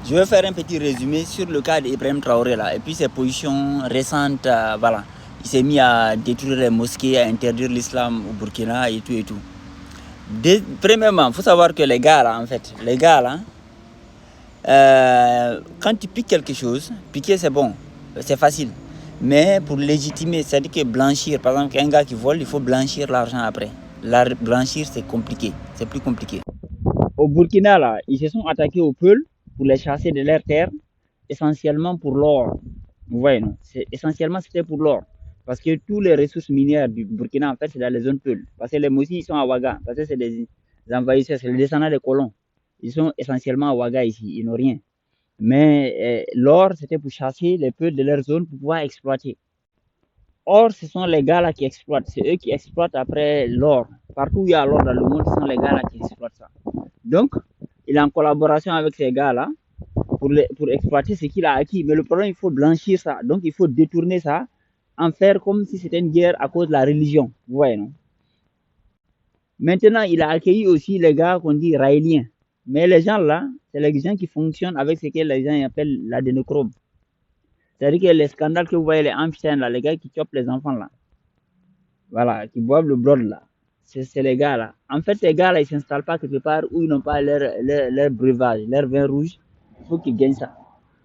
Je vais faire un petit résumé sur le cas d'Ibrahim Traoré là, et puis ses positions récentes. Voilà, il s'est mis à détruire les mosquées, à interdire l'islam au Burkina et tout et tout. Premièrement, il faut savoir que les gars là, en fait, quand tu piques quelque chose, piquer c'est bon, c'est facile. Mais pour légitimer, c'est-à-dire que blanchir, par exemple, un gars qui vole, il faut blanchir l'argent après. Blanchir, c'est compliqué, c'est plus compliqué. Au Burkina, là, ils se sont attaqués aux Peuls pour les chasser de leurs terres, essentiellement pour l'or. Vous voyez, non? Essentiellement, c'était pour l'or. Parce que toutes les ressources minières du Burkina, en fait, c'est dans les zones Peuls. Parce que les Mossis, ils sont à Ouaga. Parce que c'est des envahisseurs, c'est les descendants des colons. Ils sont essentiellement à Ouaga ici, ils n'ont rien. Mais l'or, c'était pour chasser les Peuls de leur zone pour pouvoir exploiter. Or, ce sont les gars là qui exploitent. C'est eux qui exploitent après l'or. Partout où il y a l'or dans le monde, ce sont les gars là qui exploitent ça. Donc, il est en collaboration avec ces gars-là pour exploiter ce qu'il a acquis. Mais le problème, il faut blanchir ça. Donc, il faut détourner ça, en faire comme si c'était une guerre à cause de la religion. Vous voyez, non? Maintenant, il a accueilli aussi les gars qu'on dit raéliens. Mais les gens là, c'est les gens qui fonctionnent avec ce que les gens appellent l'adénochrome. C'est-à-dire que les scandales que vous voyez, les amphithenes là, les gars qui chopent les enfants là, voilà, qui boivent le blood là, c'est les gars là. En fait, ces gars là, ils ne s'installent pas quelque part où ils n'ont pas leur breuvage, leur vin rouge. Il faut qu'ils gagnent ça.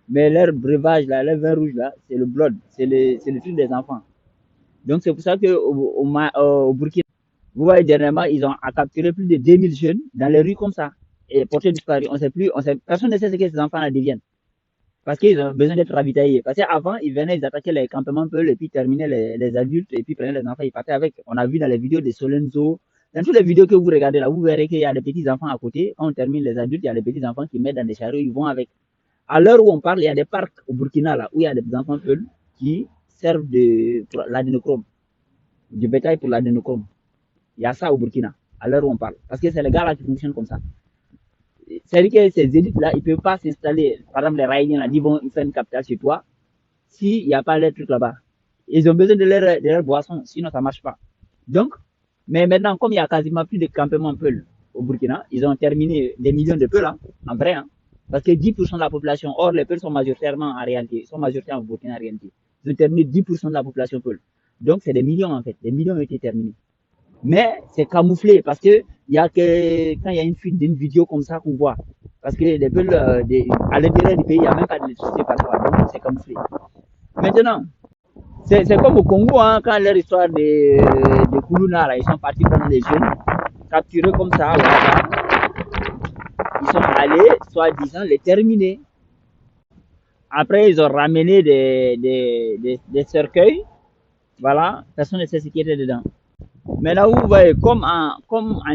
Mais leur breuvage là, leur vin rouge là, c'est le blood, c'est le truc des enfants. Donc c'est pour ça qu'au Burkina, vous voyez, dernièrement, ils ont capturé plus de 2000 jeunes dans les rues comme ça. Et portés disparus. Personne ne sait ce que ces enfants là deviennent. Parce qu'ils ont besoin d'être ravitaillés. Parce qu'avant, ils venaient, ils attaquaient les campements Peul et puis terminaient les adultes et puis prenaient les enfants, ils partaient avec. On a vu dans les vidéos de Solenzo, dans toutes les vidéos que vous regardez là, vous verrez qu'il y a des petits enfants à côté. Quand on termine les adultes, il y a des petits enfants qui mettent dans des chariots, ils vont avec. À l'heure où on parle, il y a des parcs au Burkina là, où il y a des enfants Peul qui servent pour l'adénochrome, du bétail pour l'adénochrome. Il y a ça au Burkina, à l'heure où on parle. Parce que c'est les gars là qui fonctionnent comme ça. C'est-à-dire que ces élites-là, ils ne peuvent pas s'installer. Par exemple, les Raïliens, là, ils vont faire une capitale chez toi s'il n'y a pas les trucs là-bas. Ils ont besoin de leur boisson, sinon ça ne marche pas. Donc, mais maintenant, comme il n'y a quasiment plus de campements Peul au Burkina, ils ont terminé des millions de Peuls, hein, en vrai. Hein, parce que 10% de la population, or les Peuls sont majoritairement en réalité, sont majoritairement au Burkina en réalité. Ils ont terminé 10% de la population Peul. Donc, c'est des millions en fait. Des millions ont été terminés. Mais c'est camouflé parce que il y a que quand il y a une fuite d'une vidéo comme ça qu'on voit. Parce que les Peuls, à l'intérieur du pays, il n'y a même pas d'électricité parfois. Donc, c'est camouflé. Maintenant, c'est comme au Congo, hein, quand leur histoire de Kuluna, là, ils sont partis prendre les jeunes, capturés comme ça, voilà. Ils sont allés, soi-disant, les terminer. Après, ils ont ramené des cercueils, voilà, personne ne sait ce qui était dedans. Mais là où vous voyez, comme en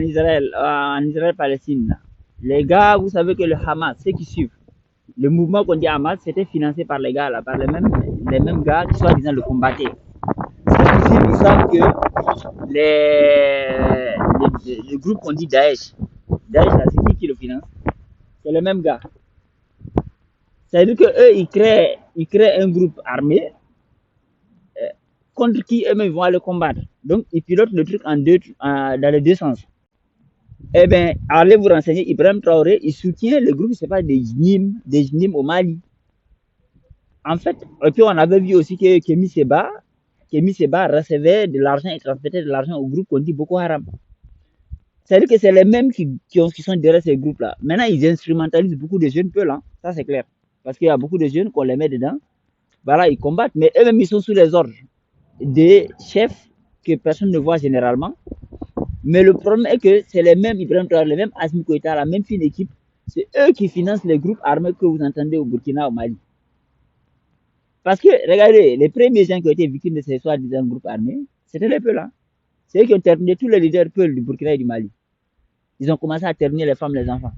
Israël-Palestine, les gars, vous savez que le Hamas, ceux qui suivent, le mouvement qu'on dit Hamas, c'était financé par les gars, là, par les mêmes gars qui soi-disant le combattaient. Ils savent que le groupe qu'on dit Daesh, c'est qui le finance? C'est le même gars. Ça veut dire qu'eux, ils créent un groupe armé contre qui eux-mêmes vont aller combattre. Donc, ils pilotent le truc dans les deux sens. Eh bien, allez vous renseigner, Ibrahim Traoré, il soutient le groupe, c'est pas des JNIM au Mali. En fait, et puis on avait vu aussi que Kémy Seba recevait de l'argent et transmettait de l'argent au groupe qu'on dit Boko Haram. C'est-à-dire que c'est les mêmes qui sont derrière ces groupes-là. Maintenant, ils instrumentalisent beaucoup de jeunes Peuls, hein. Ça c'est clair. Parce qu'il y a beaucoup de jeunes qu'on les met dedans. Voilà, ils combattent, mais eux-mêmes, ils sont sous les ordres des chefs que personne ne voit généralement. Mais le problème est que c'est les mêmes Ibrahim Traoré, les mêmes Assimi Goïta, la même fine équipe. C'est eux qui financent les groupes armés que vous entendez au Burkina, au Mali. Parce que, regardez, les premiers gens qui ont été victimes de ces soi-disant groupes armés, c'était les Peuls. Hein. C'est eux qui ont terminé tous les leaders Peuls du Burkina et du Mali. Ils ont commencé à terminer les femmes, les enfants.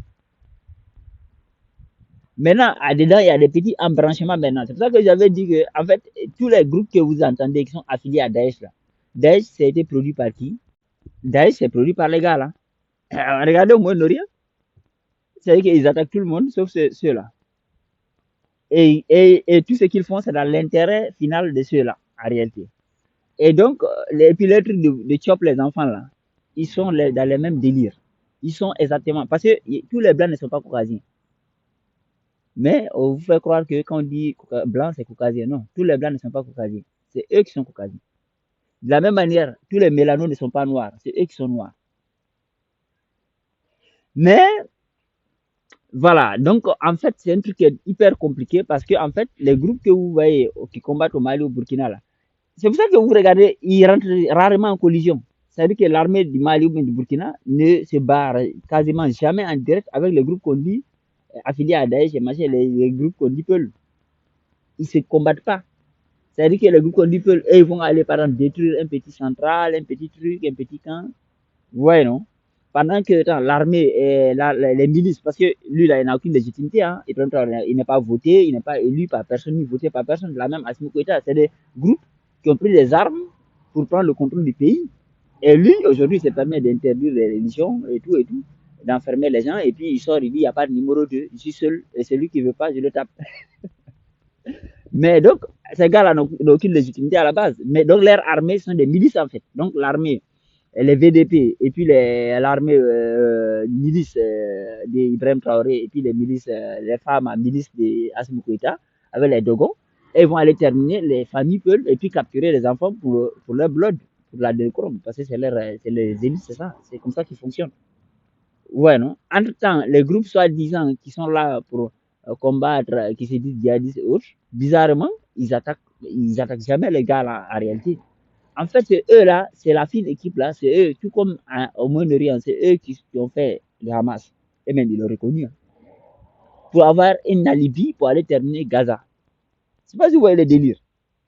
Maintenant, dedans, il y a des petits embranchements maintenant. C'est pour ça que j'avais dit que, en fait, tous les groupes que vous entendez qui sont affiliés à Daesh, là, Daesh, ça a été produit par qui? Daesh, c'est produit par les gars, là. Regardez au Moyen-Orient. C'est-à-dire qu'ils attaquent tout le monde, sauf ceux-là. Et tout ce qu'ils font, c'est dans l'intérêt final de ceux-là, en réalité. Et donc, puis les trucs de chop les enfants, là, ils sont dans les mêmes délires. Ils sont exactement... Parce que tous les blancs ne sont pas caucasiens. Mais on vous fait croire que quand on dit blanc, c'est caucasien. Non, tous les blancs ne sont pas caucasiens. C'est eux qui sont caucasiens. De la même manière, tous les mélanos ne sont pas noirs. C'est eux qui sont noirs. Mais voilà, donc en fait, c'est un truc qui est hyper compliqué parce que en fait, les groupes que vous voyez qui combattent au Mali, au Burkina, là, c'est pour ça que vous regardez, ils rentrent rarement en collision. C'est-à-dire que l'armée du Mali ou du Burkina ne se barre quasiment jamais en direct avec les groupes qu'on dit affiliés à Daesh et machin, les groupes qu'on dit Peul. Ils ne se combattent pas. C'est-à-dire que les groupes qu'on dit Peul, eux, ils vont aller par exemple détruire un petit central, un petit truc, un petit camp. Vous voyez, non? Pendant que l'armée et les milices, parce que lui, là, il n'a aucune légitimité, hein, il n'est pas voté, il n'est pas élu par personne, ni voté par personne. La même Assimi Goïta, c'est des groupes qui ont pris des armes pour prendre le contrôle du pays. Et lui, aujourd'hui, il se permet d'interdire les religions et tout, d'enfermer les gens, et puis il sort, il dit, il n'y a pas de numéro 2, je suis seul, et celui qui ne veut pas, je le tape. Mais donc, ces gars-là n'ont aucune légitimité à la base. Mais donc, leurs armées sont des milices, en fait. Donc, l'armée, les VDP, et puis l'armée milice d'Ibrahim Traoré, et puis les milices, les femmes milices d'Assimi Goïta, avec les Dogons, et ils vont aller terminer, les familles peuvent, et puis capturer les enfants pour leur blood, pour la déchrome, parce que c'est les élites, c'est ça, c'est comme ça qu'ils fonctionnent. Ouais, non? Entre-temps, les groupes soi-disant qui sont là pour combattre, qui se disent djihadistes et autres, bizarrement, ils attaquent jamais les gars là, en réalité. En fait, c'est eux là, c'est la fine équipe là, c'est eux, tout comme au Moyen-Orient, c'est eux qui ont fait le Hamas. Et même, ils l'ont reconnu. Hein, pour avoir un alibi pour aller terminer Gaza. Je sais pas si vous voyez le délire.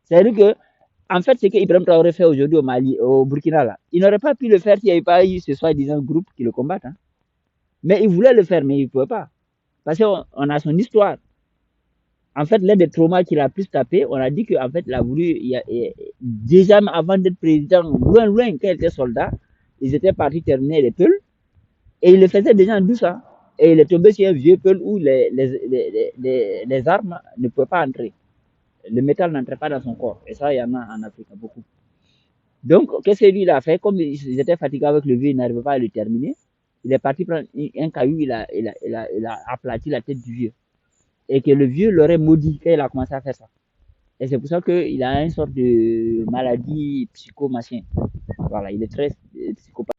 C'est-à-dire que, en fait, ce qu'Ibrahim Traoré fait aujourd'hui au Mali, au Burkina là, il n'aurait pas pu le faire s'il n'y avait pas eu ce soi-disant groupe qui le combattent. Hein. Mais il voulait le faire, mais il ne pouvait pas. Parce qu'on a son histoire. En fait, l'un des traumas qu'il a plus tapé, on a dit qu'en fait, il a voulu, déjà avant d'être président, loin, quand il était soldat, ils étaient partis terminer les peuls, et il le faisait déjà en douce. Hein. Et il est tombé sur un vieux peul où les armes ne pouvaient pas entrer. Le métal n'entrait pas dans son corps. Et ça, il y en a en Afrique beaucoup. Donc, qu'est-ce que lui il a fait? Comme ils étaient fatigués avec le vieux, il n'arrivait pas à le terminer. Il est parti prendre un caillou, il a aplati la tête du vieux. Et que le vieux l'aurait maudit quand il a commencé à faire ça. Et c'est pour ça qu'il a une sorte de maladie psycho-machin. Voilà, il est très psychopathe.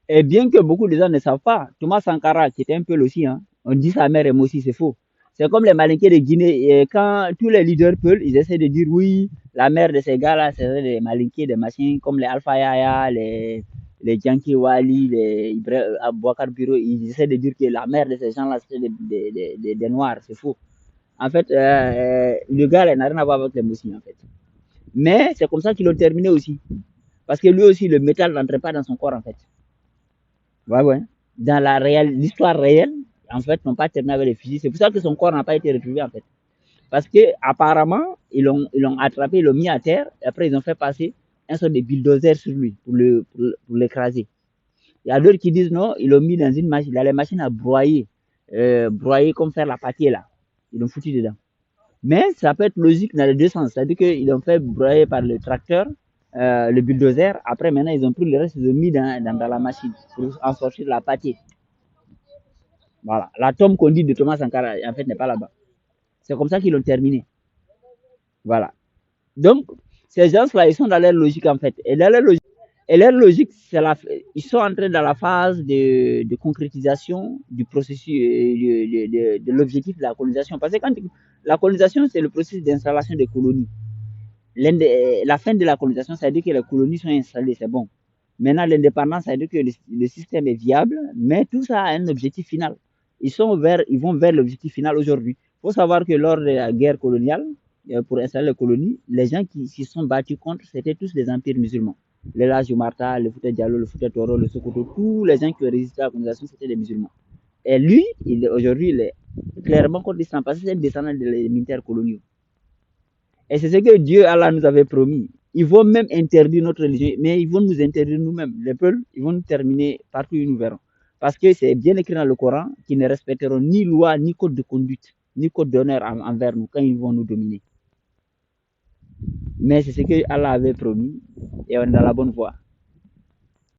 Et bien que beaucoup de gens ne savent pas, Thomas Sankara, qui était un peu aussi, hein, on dit sa mère aime aussi, c'est faux. C'est comme les Malinqués de Guinée. Et quand tous les leaders peuvent, ils essaient de dire oui, la mère de ces gars-là, c'est les Malinqués, des machins comme les Alpha Yaya, les Janki Wali, les Abouakar Biro. Ils essaient de dire que la mère de ces gens-là, c'est des Noirs. C'est faux. En fait, le gars n'a rien à voir avec les Moussis, en fait. Mais c'est comme ça qu'ils l'ont terminé aussi. Parce que lui aussi, le métal n'entrait pas dans son corps, en fait. Ouais, ouais. Dans l'histoire réelle, en fait, n'ont pas terminé avec les fusils. C'est pour ça que son corps n'a pas été retrouvé, en fait. Parce que apparemment, ils l'ont attrapé, ils l'ont mis à terre, et après ils ont fait passer un sort de bulldozer sur lui pour l'écraser. Il y a d'autres qui disent non, ils l'ont mis dans une machine, dans les machines à broyer, broyer comme faire la pâtier là. Ils l'ont foutu dedans. Mais ça peut être logique dans les deux sens. C'est-à-dire qu'ils l'ont fait broyer par le tracteur, le bulldozer. Après, maintenant, ils ont pris le reste, ils ont mis dans la machine pour en sortir la pâtier. Voilà. La tombe qu'on dit de Thomas Sankara, en fait, n'est pas là-bas. C'est comme ça qu'ils l'ont terminé. Voilà. Donc, ces gens-là, ils sont dans leur logique, en fait. Et leur logique, ils sont entrés dans la phase de concrétisation du processus, de l'objectif de la colonisation. Parce que quand la colonisation, c'est le processus d'installation des colonies. La fin de la colonisation, ça veut dire que les colonies sont installées, c'est bon. Maintenant, l'indépendance, ça veut dire que le système est viable, mais tout ça a un objectif final. Ils vont vers l'objectif final aujourd'hui. Il faut savoir que lors de la guerre coloniale, pour installer les colonies, les gens qui s'y sont battus contre, c'était tous les empires musulmans. Les Lajo Marta, le Fouta Diallo, le Fouta Toro, le Sokoto, tous les gens qui ont résisté à la colonisation, c'était des musulmans. Et lui, aujourd'hui, il est clairement contre l'islam parce que c'est un descendant des militaires coloniaux. Et c'est ce que Dieu, Allah, nous avait promis. Ils vont même interdire notre religion, mais ils vont nous interdire nous-mêmes. Les peuples, ils vont nous terminer partout où nous verrons. Parce que c'est bien écrit dans le Coran qu'ils ne respecteront ni loi, ni code de conduite, ni code d'honneur envers nous quand ils vont nous dominer. Mais c'est ce que Allah avait promis et on est dans la bonne voie.